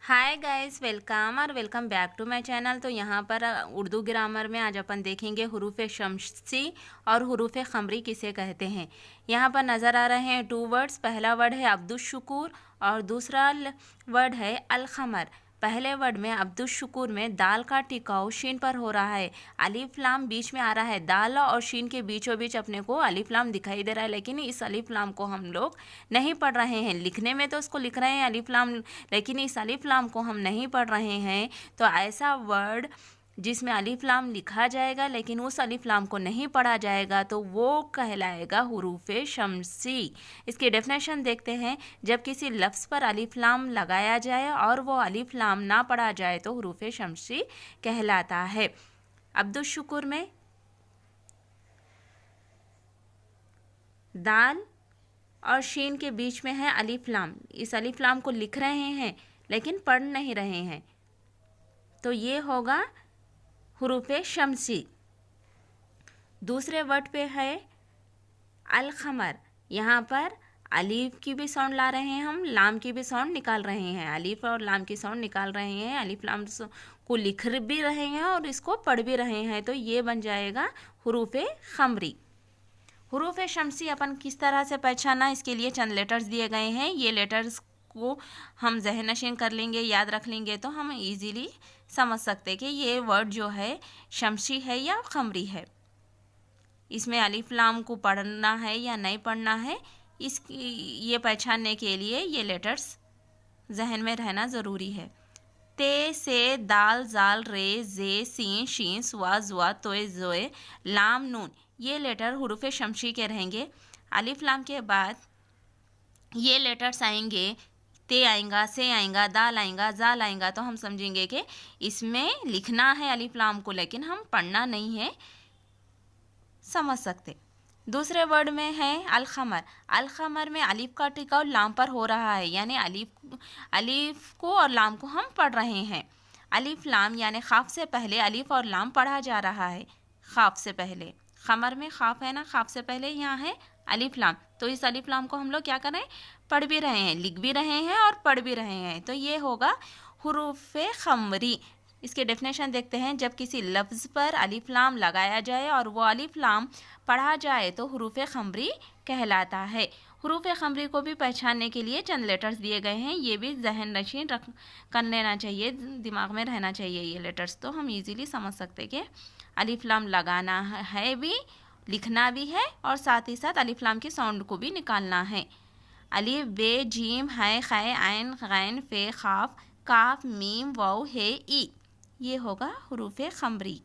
Hi guys, welcome back to my channel. तो यहाँ पर उर्दू ग्रामर में आज अपन देखेंगे हुरूफ शम्सी और हुरूफ खमरी किसे कहते हैं। यहाँ पर नज़र आ रहे हैं 2 वर्ड्स। पहला वर्ड है अब्दुश्शुकूर और दूसरा वर्ड है अलखमर। पहले वर्ड में अब्दुश्शुकूर में दाल का टिकाव शीन पर हो रहा है, अलिफ लाम बीच में आ रहा है। दाल और शीन के बीचों बीच अपने को अलिफ लाम दिखाई दे रहा है, लेकिन इस अलिफ लाम को हम लोग नहीं पढ़ रहे हैं। लिखने में तो उसको लिख रहे हैं अलिफ लाम, लेकिन इस अलिफ लाम को हम नहीं पढ़ रहे हैं। तो ऐसा वर्ड जिसमें अलिफ लाम लिखा जाएगा लेकिन उस अलिफ लाम को नहीं पढ़ा जाएगा तो वो कहलाएगा हुरूफ शम्सी। इसकी डेफिनेशन देखते हैं। जब किसी लफ्ज़ पर अलिफ लाम लगाया जाए और वो अलिफ लाम ना पढ़ा जाए तो हुरूफ शम्सी कहलाता है। अब्दुश्शुकूर में दाल और शीन के बीच में है अलिफ लाम। इस अलिफ लाम को लिख रहे हैं लेकिन पढ़ नहीं रहे हैं, तो ये होगा हुरूफ शम्सी। दूसरे वर्ड पे है अलखमर। यहाँ पर अलीफ की भी साउंड ला रहे हैं, हम लाम की भी साउंड निकाल रहे हैं। अलीफ और लाम की साउंड निकाल रहे हैं, अलीफ लाम को लिख भी रहे हैं और इसको पढ़ भी रहे हैं, तो ये बन जाएगा हुरूफ खमरी। हुरूफ शम्सी अपन किस तरह से पहचाना, इसके लिए चंद लेटर्स दिए गए हैं। ये लेटर्स को हम ज़हन नशीन कर लेंगे, याद रख लेंगे तो हम इजीली समझ सकते कि ये वर्ड जो है शम्सी है या खमरी है। इसमें अलिफ लाम को पढ़ना है या नहीं पढ़ना है, इसकी ये पहचानने के लिए ये लेटर्स जहन में रहना ज़रूरी है। ते से दाल जाल रे जे सीन शीन सुआ जुआ तोए जोए लाम नून, ये लेटर हुरूफ शम्सी के रहेंगे। अलिफ लाम के बाद ये लेटर्स आएंगे, ते आएगा, से आएगा, दाल आएगा, जाल आएगा, तो हम समझेंगे कि इसमें लिखना है अलिफ लाम को लेकिन हम पढ़ना नहीं है, समझ सकते। दूसरे वर्ड में है अलखमर। अलखमर में अलिफ का टिकाव लाम पर हो रहा है, यानी अलिफ को और लाम को हम पढ़ रहे हैं। अलिफ लाम यानी खाफ से पहले अलिफ और लाम पढ़ा जा रहा है। खाफ से पहले, खमर में खाफ है ना, खाफ से पहले यहाँ है अलिफ लाम, तो इस अलिफ लाम को हम लोग क्या कर रहे हैं, पढ़ भी रहे हैं, लिख भी रहे हैं और पढ़ भी रहे हैं, तो ये होगा हुरूफ खमरी। इसके डेफिनेशन देखते हैं। जब किसी लफ्ज़ पर अलिफ लाम लगाया जाए और वो अलिफ लाम पढ़ा जाए तो हुरूफ खमरी कहलाता है। हुरूफ खमरी को भी पहचानने के लिए चंद लेटर्स दिए गए हैं, ये भी जहन नशीन कर लेना चाहिए, दिमाग में रहना चाहिए ये लेटर्स, तो हम इजीली समझ सकते कि अलिफ लाम लगाना है भी, लिखना भी है और साथ ही साथ अलिफ लाम की साउंड को भी निकालना है। अलिफ बे जीम है खे आइन गैन फे खाफ काफ मीम वाव हे ई, ये होगा हुरूफ खमरी।